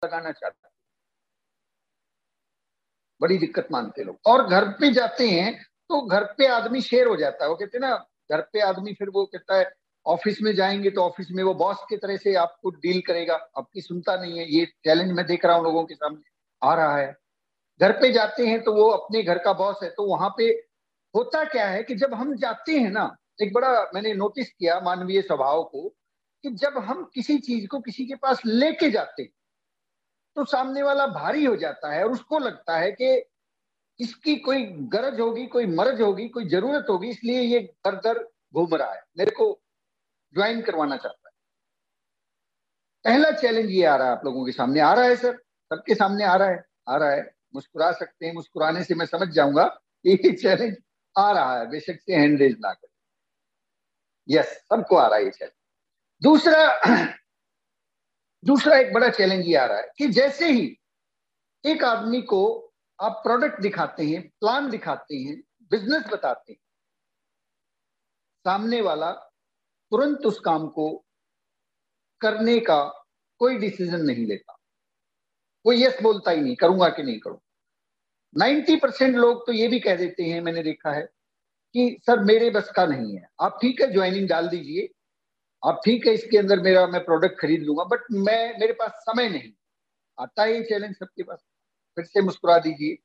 लगाना चाहते, बड़ी दिक्कत मानते लोग। और घर पे जाते हैं तो घर पे आदमी शेर हो जाता है, वो कहते हैं ना, घर पे आदमी फिर वो कहता है ऑफिस में जाएंगे तो ऑफिस में वो बॉस की तरह से आपको डील करेगा, आपकी सुनता नहीं है। ये चैलेंज मैं देख रहा हूँ लोगों के सामने आ रहा है। घर पे जाते हैं तो वो अपने घर का बॉस है, तो वहां पे होता क्या है कि जब हम जाते हैं ना, एक बड़ा मैंने नोटिस किया मानवीय स्वभाव को, कि जब हम किसी चीज को किसी के पास लेके जाते हैं तो सामने वाला भारी हो जाता है और उसको लगता है कि इसकी कोई गरज होगी, कोई मर्ज होगी, कोई जरूरत होगी, इसलिए ये दर दर घूम रहा है, मेरे को ज्वाइन करवाना चाहता है। पहला चैलेंज ये आ रहा है, आप लोगों के सामने आ रहा है सर, सबके सामने आ रहा है, आ रहा है। मुस्कुरा सकते हैं, मुस्कुराने से मैं समझ जाऊंगा कि ये चैलेंज आ रहा है, बेशक से हैंड रेज ना करें। यस, सबको आ रहा है ये चैलेंज। दूसरा दूसरा एक बड़ा चैलेंज ये आ रहा है कि जैसे ही एक आदमी को आप प्रोडक्ट दिखाते हैं, प्लान दिखाते हैं, बिजनेस बताते हैं, सामने वाला तुरंत उस काम को करने का कोई डिसीजन नहीं लेता। वो यस बोलता ही नहीं, करूंगा कि नहीं करूं। 90% लोग तो ये भी कह देते हैं, मैंने देखा है, कि सर मेरे बस का नहीं है, आप ठीक है ज्वाइनिंग डाल दीजिए, आप ठीक है इसके अंदर मेरा मैं प्रोडक्ट खरीद लूंगा, बट मेरे पास समय नहीं। आता है ये चैलेंज सबके पास। फिर से मुस्कुरा दीजिए,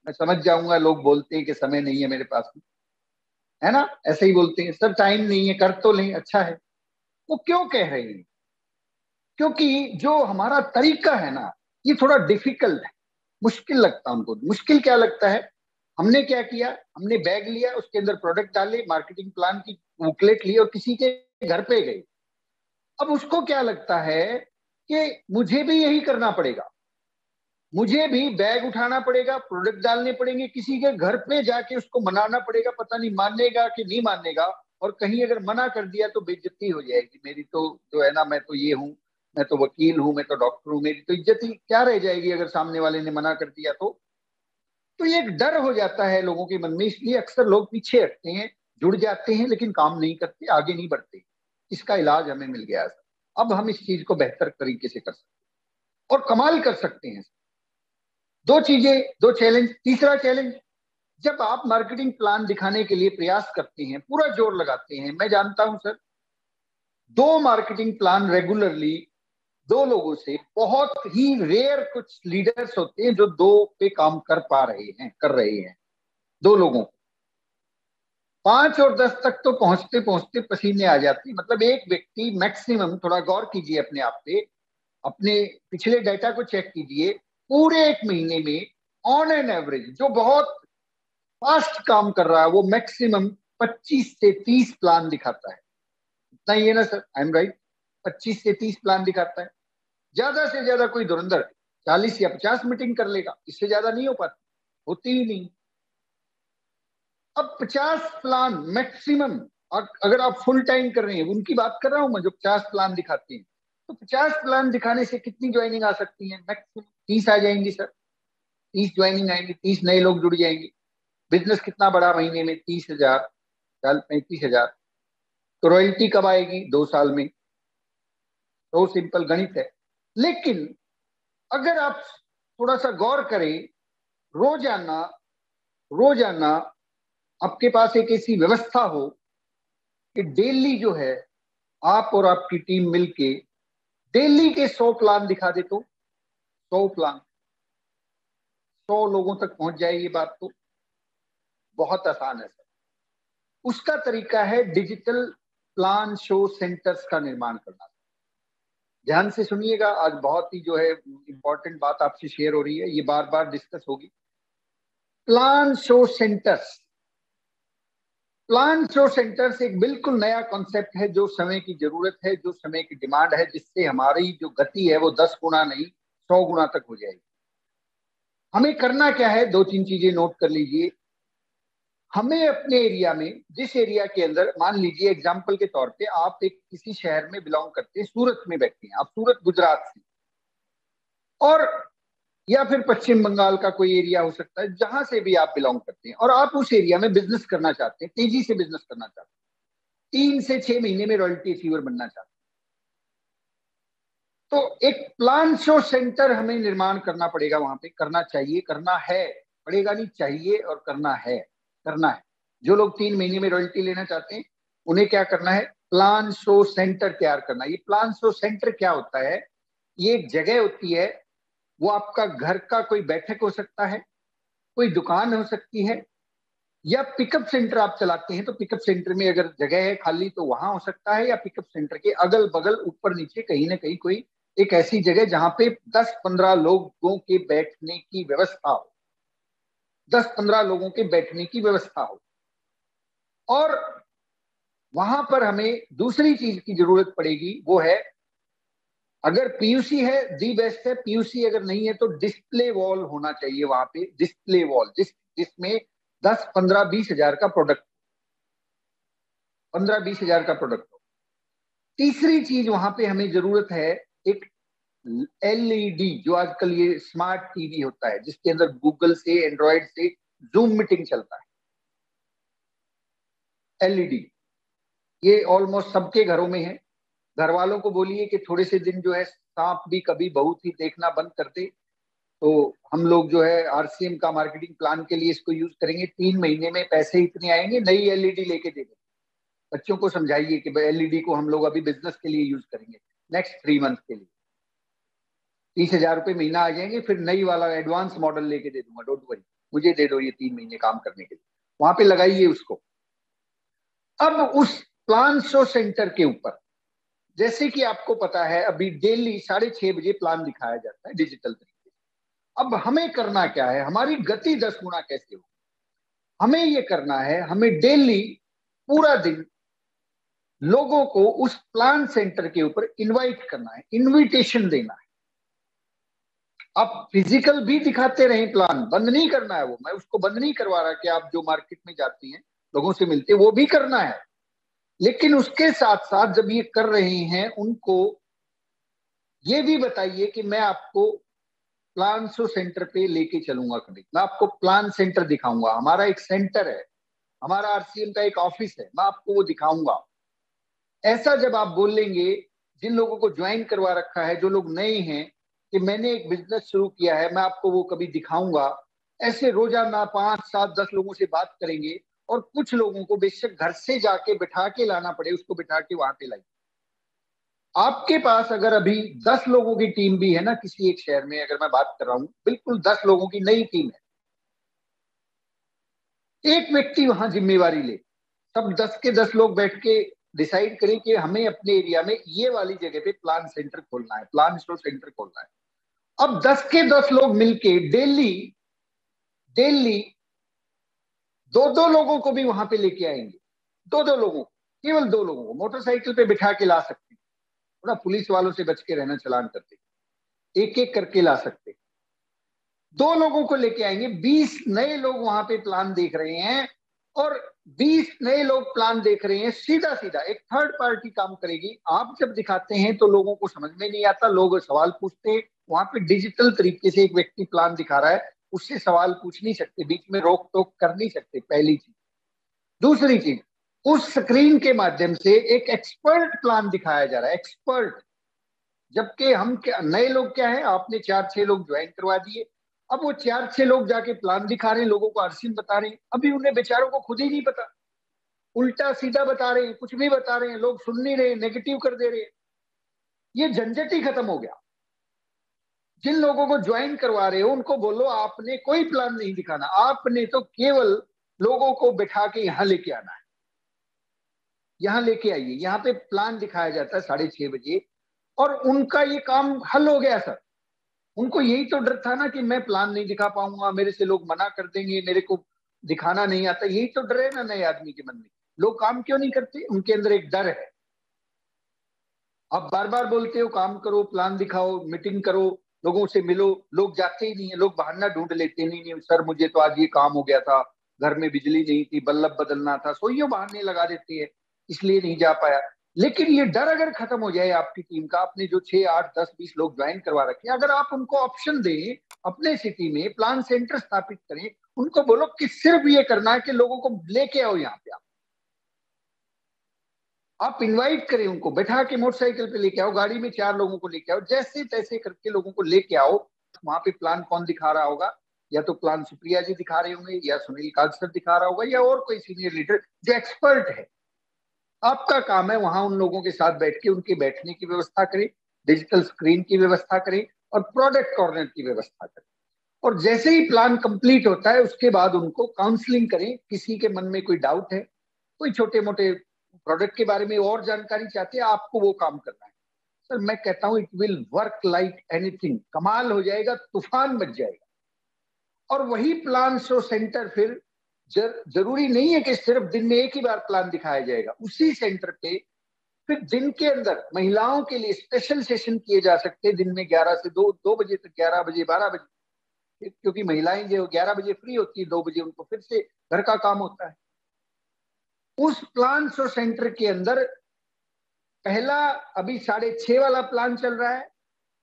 मैं समझ जाऊंगा लोग बोलते हैं कि समय नहीं है मेरे पास में, है ना, ऐसे ही बोलते हैं सर टाइम नहीं है, कर तो लें, अच्छा है। वो क्यों कह रहे हैं? क्योंकि जो हमारा तरीका है ना, ये थोड़ा डिफिकल्ट है, मुश्किल लगता है उनको। मुश्किल क्या लगता है? हमने क्या किया, हमने बैग लिया, उसके अंदर प्रोडक्ट डाले, मार्केटिंग प्लान की बुकलेट ली और किसी के घर पे गए। अब उसको क्या लगता है कि मुझे भी यही करना पड़ेगा, मुझे भी बैग उठाना पड़ेगा, प्रोडक्ट डालने पड़ेंगे, किसी के घर पे जाके उसको मनाना पड़ेगा, पता नहीं मानेगा कि नहीं मानेगा, और कहीं अगर मना कर दिया तो बेइज्जती हो जाएगी मेरी, तो जो है ना, मैं तो ये हूँ, मैं तो वकील हूँ, मैं तो डॉक्टर हूँ, मेरी तो इज्जत ही क्या रह जाएगी अगर सामने वाले ने मना कर दिया तो ये एक डर हो जाता है लोगों के मन में, इसलिए अक्सर लोग पीछे हटते हैं, जुड़ जाते हैं लेकिन काम नहीं करते, आगे नहीं बढ़ते। इसका इलाज हमें मिल गया है। अब हम इस चीज को बेहतर तरीके से कर सकते हैं और कमाल कर सकते हैं। दो चीजें, दो चैलेंज। तीसरा चैलेंज, जब आप मार्केटिंग प्लान दिखाने के लिए प्रयास करते हैं, पूरा जोर लगाते हैं, मैं जानता हूं सर, दो मार्केटिंग प्लान रेगुलरली दो लोगों से, बहुत ही रेयर कुछ लीडर्स होते हैं जो दो पे काम कर पा रहे हैं, कर रहे हैं। दो लोगों को 5 और 10 तक तो पहुंचते पहुंचते पसीने आ जाते हैं। मतलब एक व्यक्ति मैक्सिमम, थोड़ा गौर कीजिए अपने आप पे, अपने पिछले डेटा को चेक कीजिए, पूरे एक महीने में ऑन एन एवरेज जो बहुत फास्ट काम कर रहा है वो मैक्सिमम 25 से 30 प्लान दिखाता है। इतना ही है ना सर? I am right? 25 से 30 प्लान दिखाता है। ज्यादा से ज्यादा कोई धुरंधर 40 या 50 मीटिंग कर लेगा, इससे ज्यादा नहीं हो पाती, होती ही नहीं। अब 50 प्लान मैक्सिमम, और अगर आप फुल टाइम कर रहे हैं, उनकी बात कर रहा हूं मैं जो 50 प्लान दिखाते हैं, तो 50 प्लान दिखाने से कितनी ज्वाइनिंग आ सकती है? मैक्सिमम 30 आ जाएंगी सर। 30 ज्वाइनिंग आएंगी, 30 नए लोग जुड़ जाएंगे। बिजनेस कितना बड़ा महीने में? 30,000, साल 35,000। तो रॉयल्टी कब आएगी? 2 साल में। तो सिंपल गणित है। लेकिन अगर आप थोड़ा सा गौर करें, रोजाना रोजाना आपके पास एक ऐसी व्यवस्था हो कि डेली जो है आप और आपकी टीम मिलके डेली के 100 प्लान दिखा दे, तो 100 प्लान 100 लोगों तक पहुंच जाए। ये बात तो बहुत आसान है सर। उसका तरीका है डिजिटल प्लान शो सेंटर्स का निर्माण करना। ध्यान से सुनिएगा, आज बहुत ही जो है इंपॉर्टेंट बात आपसे शेयर हो रही है, ये बार बार डिस्कस होगी। Plan show centres, plan show centres एक बिल्कुल नया कॉन्सेप्ट है, जो समय की जरूरत है, जो समय की डिमांड है, जिससे हमारी जो गति है वो 10 गुना नहीं 100 गुना तक हो जाएगी। हमें करना क्या है? 2-3 चीजें नोट कर लीजिए। हमें अपने एरिया में, जिस एरिया के अंदर, मान लीजिए एग्जाम्पल के तौर पे आप एक किसी शहर में बिलोंग करते हैं, सूरत में बैठते हैं आप, सूरत गुजरात से, और या फिर पश्चिम बंगाल का कोई एरिया हो सकता है, जहां से भी आप बिलोंग करते हैं, और आप उस एरिया में बिजनेस करना चाहते हैं, तेजी से बिजनेस करना चाहते हैं, 3 से 6 महीने में रॉयल्टी अचीवर बनना चाहते तो एक प्लान शो सेंटर हमें निर्माण करना पड़ेगा वहां पे, करना चाहिए, करना है, पड़ेगा नहीं, चाहिए और करना है, करना है। जो लोग 3 महीने में रॉयल्टी लेना चाहते हैं उन्हें क्या करना है, प्लान शो सेंटर तैयार करना। ये प्लान शो सेंटर क्या होता है, ये एक जगह होती है, वो आपका घर का कोई बैठक हो सकता है, कोई दुकान हो सकती है, या पिकअप सेंटर आप चलाते हैं तो पिकअप सेंटर में अगर जगह है खाली तो वहां हो सकता है, या पिकअप सेंटर के अगल बगल ऊपर नीचे कहीं ना कहीं कोई एक ऐसी जगह जहां पे 10-15 लोगों के बैठने की व्यवस्था हो, 10-15 लोगों के बैठने की व्यवस्था हो। और वहां पर हमें दूसरी चीज की जरूरत पड़ेगी, वो है, अगर पीयूसी है दी बेस्ट है, पीयूसी अगर नहीं है तो डिस्प्ले वॉल होना चाहिए वहां पे, डिस्प्ले वॉल जिसमें 10-15-20 हजार का प्रोडक्ट, 15-20 हजार का प्रोडक्ट हो। तीसरी चीज वहां पे हमें जरूरत है, एक एलईडी, जो आजकल ये स्मार्ट टीवी होता है जिसके अंदर गूगल से एंड्रॉइड से जूम मीटिंग चलता है, एलईडी, ये ऑलमोस्ट सबके घरों में है। घर वालों को बोलिए कि थोड़े से दिन जो है सांप भी कभी बहुत ही देखना बंद कर दे, तो हम लोग जो है आरसीएम का मार्केटिंग प्लान के लिए इसको यूज करेंगे, 3 महीने में पैसे इतने आएंगे, नई एलईडी लेके दे देंगे। बच्चों को समझाइए कि एलईडी को हम लोग अभी बिजनेस के लिए यूज करेंगे, नेक्स्ट 3 मंथ के लिए 30 हजार रुपये महीना आ जाएंगे, फिर नई वाला एडवांस मॉडल लेके दे दूंगा, डोंट वरी, मुझे दे दो ये 3 महीने काम करने के लिए, वहां पे लगाइए उसको। अब उस प्लान शो सेंटर के ऊपर, जैसे कि आपको पता है अभी डेली 6:30 बजे प्लान दिखाया जाता है डिजिटल तरीके से। अब हमें करना क्या है, हमारी गति 10 गुना कैसे हो, हमें ये करना है, हमें डेली पूरा दिन लोगों को उस प्लान सेंटर के ऊपर इनवाइट करना है, इनविटेशन देना है। आप फिजिकल भी दिखाते रहें प्लान, बंद नहीं करना है वो, मैं उसको बंद नहीं करवा रहा कि आप जो मार्केट में जाती हैं लोगों से मिलते हैं वो भी करना है, लेकिन उसके साथ साथ जब ये कर रहे हैं उनको ये भी बताइए कि मैं आपको प्लान शो सेंटर पे लेके चलूंगा, कभी मैं आपको प्लान सेंटर दिखाऊंगा, हमारा एक सेंटर है, हमारा आरसीएम का एक ऑफिस है, मैं आपको वो दिखाऊंगा। ऐसा जब आप बोलेंगे, जिन लोगों को ज्वाइन करवा रखा है, जो लोग नए हैं, कि मैंने एक बिजनेस शुरू किया है, मैं आपको वो कभी दिखाऊंगा, ऐसे रोजाना 5-7-10 लोगों से बात करेंगे, और कुछ लोगों को बेशक घर से जाके बिठा के लाना पड़े, उसको बिठा के वहां पे लाइए। आपके पास अगर अभी 10 लोगों की टीम भी है ना, किसी एक शहर में अगर मैं बात कर रहा हूं, बिल्कुल 10 लोगों की नई टीम है, एक व्यक्ति वहां जिम्मेवारी ले, सब 10 के 10 लोग बैठ के डिसाइड करें कि हमें अपने एरिया में ये वाली जगह पे प्लान सेंटर खोलना है, प्लान स्टोर सेंटर खोलना है। अब 10 के 10 लोग मिलके डेली डेली 2-2 लोगों को भी वहां पे लेके आएंगे, 2-2 लोगों को, केवल 2 लोगों को मोटरसाइकिल पे बिठा के ला सकते हैं, थोड़ा पुलिस वालों से बच के रहना, चलान करते एक एक करके ला सकते, 2 लोगों को लेके आएंगे, 20 नए लोग वहां पे प्लान देख रहे हैं, और 20 नए लोग प्लान देख रहे हैं, सीधा सीधा एक थर्ड पार्टी काम करेगी। आप जब दिखाते हैं तो लोगों को समझ में नहीं आता, लोग सवाल पूछते हैं, वहां पे डिजिटल तरीके से एक व्यक्ति प्लान दिखा रहा है, उससे सवाल पूछ नहीं सकते, बीच में रोक टोक कर नहीं सकते, पहली चीज। दूसरी चीज, उस स्क्रीन के माध्यम से एक एक्सपर्ट प्लान दिखाया जा रहा है, एक्सपर्ट, जबकि हम क्या, नए लोग क्या है, आपने 4-6 लोग ज्वाइन करवा दिए, अब वो 4-6 लोग जाके प्लान दिखा रहे हैं, लोगों को आरसीएम बता रहे हैं, अभी उन्हें बेचारों को खुद ही नहीं पता, उल्टा सीधा बता रहे हैं, कुछ भी बता रहे हैं, लोग सुन नहीं रहे, नेगेटिव कर दे रहे हैं। ये झंझट ही खत्म हो गया। जिन लोगों को ज्वाइन करवा रहे हो उनको बोलो आपने कोई प्लान नहीं दिखाना, आपने तो केवल लोगों को बैठा के यहां लेके आना है, यहां लेके आइए, यहाँ पे प्लान दिखाया जाता है 6:30 बजे, और उनका ये काम हल हो गया सर। उनको यही तो डर था ना कि मैं प्लान नहीं दिखा पाऊंगा, मेरे से लोग मना कर देंगे, मेरे को दिखाना नहीं आता, यही तो डर है ना नए आदमी के मन में। लोग काम क्यों नहीं करते, उनके अंदर एक डर है। आप बार बार बोलते हो काम करो, प्लान दिखाओ, मीटिंग करो, लोगों से मिलो, लोग जाते ही नहीं है, लोग बहाना ढूंढ लेते हैं, नहीं नहीं सर मुझे तो आज ये काम हो गया था, घर में बिजली नहीं थी, बल्ब बदलना था, सोइयो बहाने लगा देते हैं, इसलिए नहीं जा पाया। लेकिन ये डर अगर खत्म हो जाए आपकी टीम का, आपने जो 6-8-10-20 लोग ज्वाइन करवा रखे, अगर आप उनको ऑप्शन दें अपने सिटी में प्लान सेंटर स्थापित करें, उनको बोलो कि सिर्फ ये करना है कि लोगों को लेके आओ यहाँ पे, आप आप इनवाइट करें उनको, बैठा के मोटरसाइकिल पे लेके आओ, गाड़ी में 4 लोगों को लेके आओ, जैसे तैसे करके लोगों को लेके आओ। वहां पे प्लान कौन दिखा रहा होगा? या तो प्लान सुप्रिया जी दिखा रहे होंगे, या सुनील कागसर दिखा रहा होगा, या और कोई सीनियर लीडर जो एक्सपर्ट है। आपका काम है वहां उन लोगों के साथ बैठ के उनके बैठने की व्यवस्था करें, डिजिटल स्क्रीन की व्यवस्था करें और प्रोडक्ट कॉर्नर की व्यवस्था करें। और जैसे ही प्लान कंप्लीट होता है उसके बाद उनको काउंसलिंग करें। किसी के मन में कोई डाउट है, कोई छोटे मोटे प्रोडक्ट के बारे में और जानकारी चाहते हैं, आपको वो काम करना है। सर मैं कहता हूं it will work like anything, कमाल हो जाएगा, तूफान मच जाएगा। और वही प्लान शो सेंटर फिर जरूरी नहीं है कि सिर्फ दिन में एक ही बार प्लान दिखाया जाएगा। उसी सेंटर पे फिर दिन के अंदर महिलाओं के लिए स्पेशल सेशन किए जा सकते हैं, दिन में 11 से 2 बजे तक, 11 बजे 12 बजे, क्योंकि महिलाएं जो 11 बजे फ्री होती है, 2 बजे उनको फिर से घर का काम होता है। उस प्लान शो सेंटर के अंदर पहला अभी 6:30 वाला प्लान चल रहा है,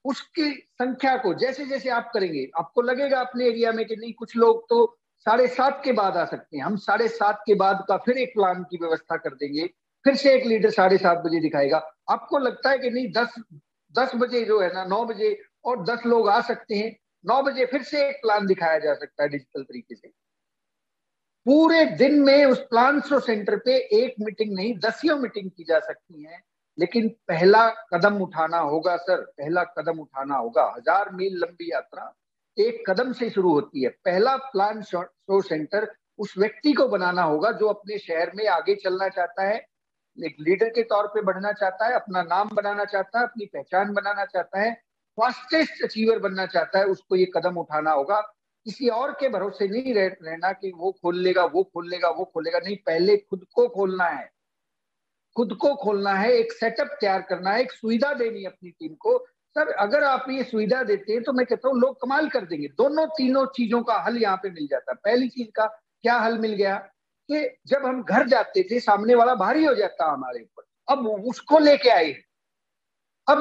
उसकी संख्या को जैसे जैसे आप करेंगे, आपको लगेगा अपने एरिया में कि नहीं कुछ लोग तो 7:30 के बाद आ सकते हैं, हम 7:30 के बाद का फिर एक प्लान की व्यवस्था कर देंगे, फिर से एक लीडर 7:30 बजे दिखाएगा। आपको लगता है कि नहीं 10 बजे जो है ना, 9 बजे और 10 लोग आ सकते हैं, 9 बजे फिर से एक प्लान दिखाया जा सकता है डिजिटल तरीके से। पूरे दिन में उस प्लान शो सेंटर पे एक मीटिंग नहीं, 10 मीटिंग की जा सकती है। लेकिन पहला कदम उठाना होगा सर, पहला कदम उठाना होगा। 1000 मील लंबी यात्रा एक कदम से शुरू होती है। पहला प्लान शो सेंटर उस व्यक्ति को बनाना होगा जो अपने शहर में आगे चलना चाहता है, एक लीडर के तौर पे बढ़ना चाहता है, अपना नाम बनाना चाहता है, अपनी पहचान बनाना चाहता है, फास्टेस्ट अचीवर बनना चाहता है। उसको ये कदम उठाना होगा। किसी और के भरोसे नहीं रहना कि वो खोल लेगा, वो खोल लेगा, वो खोलेगा। नहीं, पहले खुद को खोलना है, खुद को खोलना है, एक सेटअप तैयार करना है, एक सुविधा देनी है अपनी टीम को। सर अगर आप ये सुविधा देते हैं तो मैं कहता हूँ लोग कमाल कर देंगे। दोनों तीनों चीजों का हल यहाँ पे मिल जाता है। पहली चीज का क्या हल मिल गया कि जब हम घर जाते थे सामने वाला भारी हो जाता हमारे ऊपर, अब उसको लेके आए, अब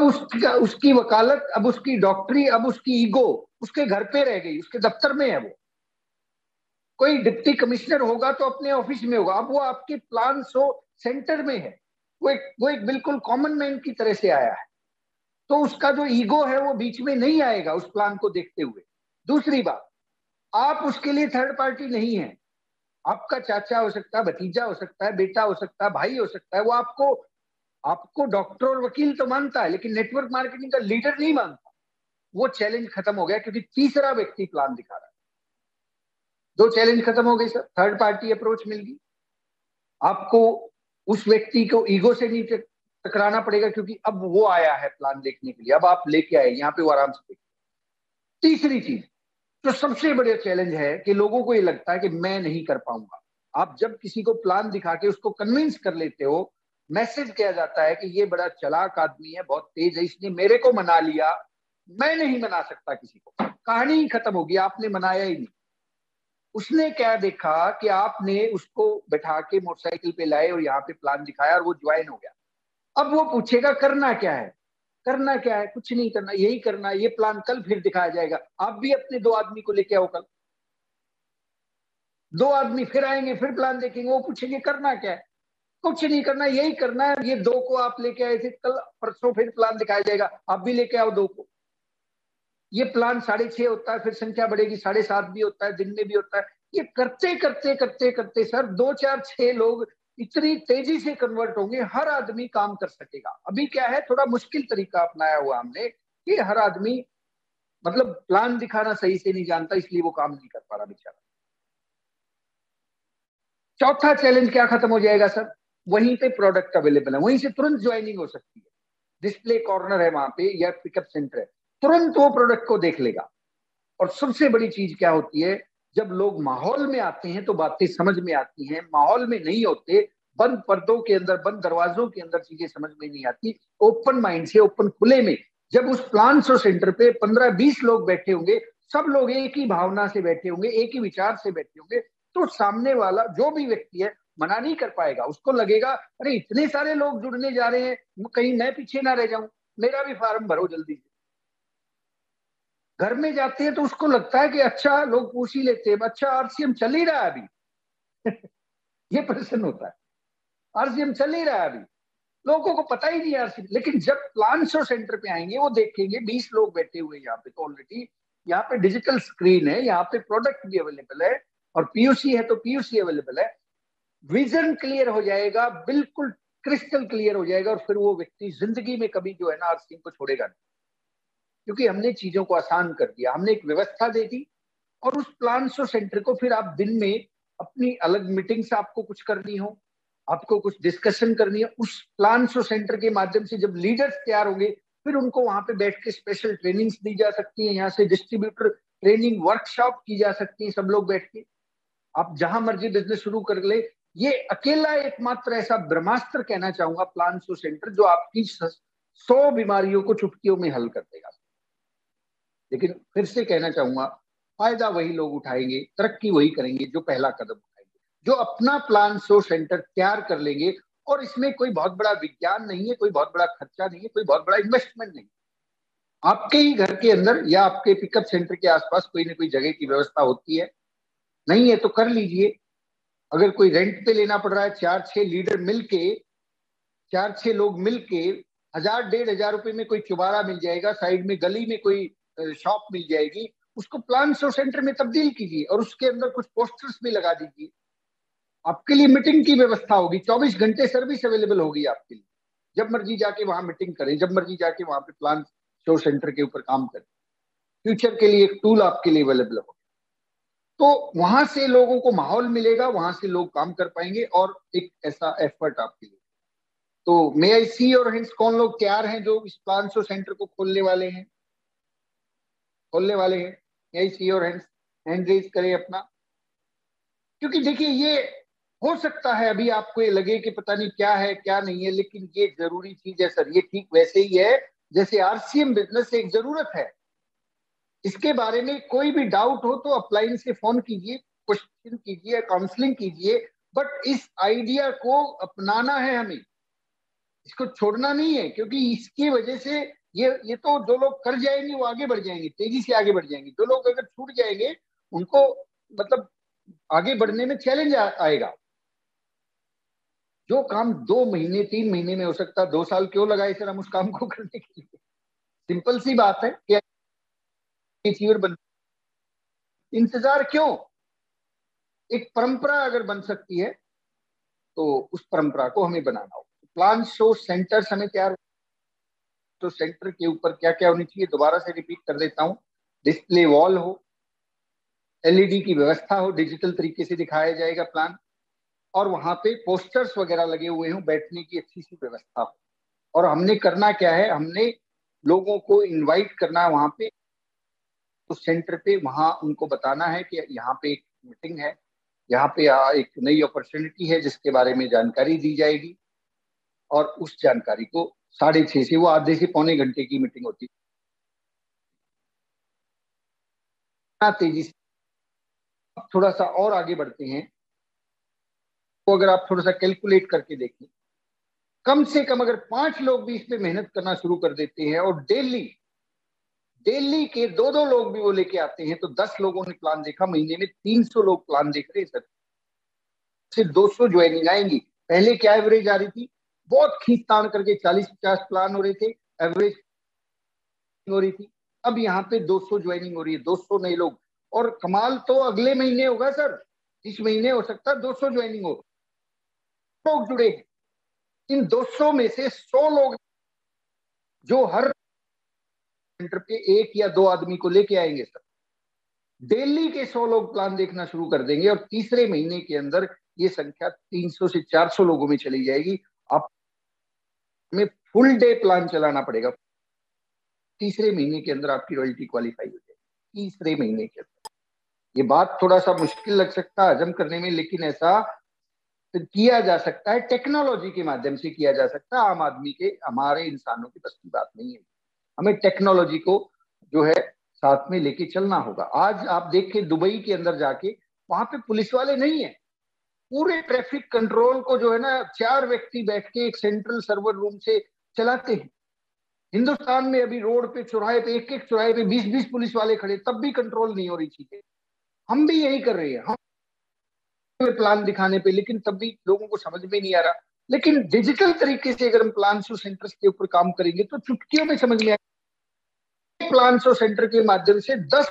उसकी वकालत, अब उसकी डॉक्टरी, अब उसकी ईगो उसके घर पे रह गई, उसके दफ्तर में है। वो कोई डिप्टी कमिश्नर होगा तो अपने ऑफिस में होगा, अब वो आपके प्लान शो सेंटर में है। वो एक बिल्कुल कॉमन मैन की तरह से आया है, तो उसका जो ईगो है वो बीच में नहीं आएगा उस प्लान को देखते हुए। दूसरी बात, आप उसके लिए थर्ड पार्टी नहीं है। आपका चाचा हो सकता है, भतीजा हो सकता है, बेटा हो सकता है, भाई हो सकता है, वो आपको आपको डॉक्टर और वकील तो मानता है लेकिन नेटवर्क मार्केटिंग का लीडर नहीं मानता। वो चैलेंज खत्म हो गया क्योंकि तीसरा व्यक्ति प्लान दिखा रहा है। 2 चैलेंज खत्म हो गए सर, थर्ड पार्टी अप्रोच मिल गई। आपको उस व्यक्ति को ईगो से नहीं टकराना पड़ेगा क्योंकि अब वो आया है प्लान देखने के लिए, अब आप लेके आए यहाँ पे वो आराम से देखिए। तीसरी चीज जो सबसे बड़ा चैलेंज है कि लोगों को ये लगता है कि मैं नहीं कर पाऊंगा। आप जब किसी को प्लान दिखा के उसको कन्विंस कर लेते हो, मैसेज किया जाता है कि ये बड़ा चालाक आदमी है, बहुत तेज है, इसने मेरे को मना लिया, मैं नहीं मना सकता किसी को। कहानी ही खत्म होगी, आपने मनाया ही नहीं। उसने क्या देखा कि आपने उसको बैठा के मोटरसाइकिल पे लाए और यहाँ पे प्लान दिखाया और वो ज्वाइन हो गया। अब वो पूछेगा करना क्या है, करना क्या है? कुछ नहीं करना, यही करना है, ये प्लान कल फिर दिखाया जाएगा। आप भी अपने 2 आदमी को लेके आओ, कल 2 आदमी फिर आएंगे, फिर प्लान देखेंगे, वो पूछेंगे करना क्या है? कुछ नहीं करना, यही करना है। ये 2 को आप लेके आए थे, कल परसों फिर प्लान दिखाया जाएगा, आप भी लेके आओ 2 को। ये प्लान 6:30 होता है, फिर संख्या बढ़ेगी, 7:30 भी होता है, दिन में भी होता है। ये करते करते करते करते सर 2 4 6 लोग इतनी तेजी से कन्वर्ट होंगे, हर आदमी काम कर सकेगा। अभी क्या है, थोड़ा मुश्किल तरीका अपनाया हुआ हमने कि हर आदमी मतलब प्लान दिखाना सही से नहीं जानता, इसलिए वो काम नहीं कर पा रहा बेचारा। चौथा चैलेंज क्या खत्म हो जाएगा सर? वहीं पे प्रोडक्ट अवेलेबल है, वहीं से तुरंत ज्वाइनिंग हो सकती है। डिस्प्ले कॉर्नर है वहां पे या पिकअप सेंटर है, तुरंत वो प्रोडक्ट को देख लेगा। और सबसे बड़ी चीज क्या होती है, जब लोग माहौल में आते हैं तो बातें समझ में आती हैं, माहौल में नहीं होते, बंद पर्दों के अंदर, बंद दरवाजों के अंदर चीजें समझ में नहीं आती। ओपन माइंड से, ओपन खुले में जब उस प्लान शो सेंटर पे 15-20 लोग बैठे होंगे, सब लोग एक ही भावना से बैठे होंगे, एक ही विचार से बैठे होंगे, तो सामने वाला जो भी व्यक्ति है मना नहीं कर पाएगा। उसको लगेगा अरे इतने सारे लोग जुड़ने जा रहे हैं, कहीं मैं पीछे ना रह जाऊं, मेरा भी फार्म भरो जल्दी से। घर में जाते हैं तो उसको लगता है कि अच्छा लोग पूछ ही लेते हैं, अच्छा आरसीएम चल ही रहा है अभी। ये प्रश्न होता है, आरसीएम चल ही रहा है अभी। लोगों को पता ही नहीं यार। लेकिन जब प्लान शो सेंटर पे आएंगे वो देखेंगे 20 लोग बैठे हुए यहाँ पे, तो ऑलरेडी यहाँ पे डिजिटल स्क्रीन है, यहाँ पे प्रोडक्ट भी अवेलेबल है और पीयूसी है तो पीयूसी अवेलेबल है। विजन क्लियर हो जाएगा, बिल्कुल क्रिस्टल क्लियर हो जाएगा, और फिर वो व्यक्ति जिंदगी में कभी जो है ना आरसीएम को छोड़ेगा नहीं, क्योंकि हमने चीजों को आसान कर दिया, हमने एक व्यवस्था दे दी। और उस प्लान शो सेंटर को फिर आप दिन में अपनी अलग मीटिंग्स आपको कुछ करनी हो, आपको कुछ डिस्कशन करनी है, उस प्लान शो सेंटर के माध्यम से जब लीडर्स तैयार होंगे फिर उनको वहां पे बैठ के स्पेशल ट्रेनिंग्स दी जा सकती है, यहाँ से डिस्ट्रीब्यूटर ट्रेनिंग वर्कशॉप की जा सकती है, सब लोग बैठ के आप जहां मर्जी बिजनेस शुरू कर ले। ये अकेला एकमात्र ऐसा ब्रह्मास्त्र कहना चाहूंगा प्लान शो सेंटर, जो आपकी 100 बीमारियों को चुटकियों में हल कर देगा। लेकिन फिर से कहना चाहूंगा, फायदा वही लोग उठाएंगे, तरक्की वही करेंगे जो पहला कदम उठाएंगे, जो अपना प्लान शो सेंटर तैयार कर लेंगे। और इसमें कोई बहुत बड़ा विज्ञान नहीं है, कोई बहुत बड़ा खर्चा नहीं है, कोई बहुत बड़ा इन्वेस्टमेंट नहीं। आपके ही घर के अंदर या आपके पिकअप सेंटर के आसपास कोई ना कोई जगह की व्यवस्था होती है, नहीं है तो कर लीजिए। अगर कोई रेंट पे लेना पड़ रहा है, 4-6 लीडर मिलके, 4-6 लोग मिलके 1000-1500 रुपए में कोई चुबारा मिल जाएगा, साइड में गली में कोई शॉप मिल जाएगी, उसको प्लान शो सेंटर में तब्दील कीजिए और उसके अंदर कुछ पोस्टर्स भी लगा दीजिए। आपके लिए मीटिंग की व्यवस्था होगी, 24 घंटे सर्विस अवेलेबल होगी आपके लिए। जब मर्जी जाके वहां मीटिंग करें, जब मर्जी जाके वहां पे प्लान शो सेंटर के ऊपर काम करें। फ्यूचर के लिए एक टूल आपके लिए अवेलेबल हो, तो वहां से लोगों को माहौल मिलेगा, वहां से लोग काम कर पाएंगे और एक ऐसा एफर्ट आपके लिए। तो मे आई सी और हिंट्स कौन लोग तैयार हैं जो इस 500 सेंटर को खोलने वाले हैं? मे आई सी और हिंट्स हैंड रेज करें अपना। क्योंकि देखिए ये हो सकता है अभी आपको ये लगे कि पता नहीं क्या है क्या नहीं है, लेकिन ये जरूरी चीज है सर। ये ठीक वैसे ही है जैसे आरसीएम बिजनेस एक जरूरत है। इसके बारे में कोई भी डाउट हो तो अपलाइन से फोन कीजिए, क्वेश्चन कीजिए, काउंसलिंग कीजिए। बट इस आइडिया को अपनाना है हमें, इसको छोड़ना नहीं है, क्योंकि इसकी वजह से ये तो जो लोग कर जाएंगे वो आगे बढ़ जाएंगे, तेजी से आगे बढ़ जाएंगे। जो लोग अगर छूट जाएंगे उनको मतलब आगे बढ़ने में चैलेंज आएगा। जो काम 2 महीने 3 महीने में हो सकता है, 2 साल क्यों लगाए सर हम उस काम को करने के लिए? सिंपल सी बात है कि अचीवर बन, इंतजार क्यों? एक परंपरा अगर बन सकती है तो उस परंपरा को हमें बनाना हो। प्लान शो सेंटर्स हमें तैयार, तो सेंटर के ऊपर क्या क्या होनी चाहिए दोबारा से रिपीट कर देता हूँ। डिस्प्ले वॉल हो, एलईडी की व्यवस्था हो, डिजिटल तरीके से दिखाया जाएगा प्लान, और वहां पे पोस्टर्स वगैरह लगे हुए हों, बैठने की अच्छी सी व्यवस्था हो। और हमने करना क्या है, हमने लोगों को इनवाइट करना है वहां पे, उस सेंटर पे, वहां उनको बताना है कि यहाँ पे एक मीटिंग है, यहाँ पे एक नई अपॉर्चुनिटी है जिसके बारे में जानकारी दी जाएगी। और उस जानकारी को 6:30 से, वो आधे से पौने घंटे की मीटिंग होती है, तेजी से थोड़ा सा और आगे बढ़ते हैं। तो अगर आप थोड़ा सा कैलकुलेट करके देखें, कम से कम अगर 5 लोग भी इस पे मेहनत करना शुरू कर देते हैं और डेली डेली के 2-2 लोग भी वो लेके आते हैं, तो 10 लोगों ने प्लान देखा, महीने में 300 लोग प्लान देख रहे हैं सर। सिर्फ 200 ज्वाइनिंग आएंगी। पहले क्या एवरेज आ रही थी, बहुत खींच तान करके 40-50 प्लान हो रहे थे, एवरेज हो रही थी। अब यहाँ पे 200 ज्वाइनिंग हो रही है, 200 नए लोग। और कमाल तो अगले महीने होगा सर, इस महीने हो सकता है 200 ज्वाइनिंग हो, लोग जुड़े। इन 200 में से 100 लोग जो हर सेंटर पे 1 या 2 आदमी को लेके आएंगे सर, डेली के 100 लोग प्लान देखना शुरू कर देंगे और तीसरे महीने के अंदर ये संख्या 300 से 400 लोगों में चली जाएगी। आप में फुल डे प्लान चलाना पड़ेगा, तीसरे महीने के अंदर आपकी रॉयल्टी क्वालिफाई हो जाएगी, तीसरे महीने के अंदर। ये बात थोड़ा सा मुश्किल लग सकता है हजम करने में, लेकिन ऐसा किया जा सकता है, टेक्नोलॉजी के माध्यम से किया जा सकता है। आम आदमी के, हमारे इंसानों की बस की बात नहीं है। हमें टेक्नोलॉजी को जो है साथ में लेके चलना होगा। आज आप देखें दुबई के अंदर जाके, वहां पे पुलिस वाले नहीं है, पूरे ट्रैफिक कंट्रोल को जो है ना 4 व्यक्ति बैठ के एक सेंट्रल सर्वर रूम से चलाते हैं। हिंदुस्तान में अभी रोड पे, चौराहे पे, एक एक चौराहे पे 20-20 पुलिस वाले खड़े, तब भी कंट्रोल नहीं हो रही चीजें। हम भी यही कर रहे हैं, हम प्लान दिखाने पे, लेकिन तब भी लोगों को समझ में नहीं आ रहा। लेकिन डिजिटल तरीके से अगर हम प्लान्स और सेंटर्स के ऊपर काम करेंगे तो चुटकियों में समझ में आएगा। प्लान्स और सेंटर के माध्यम से 10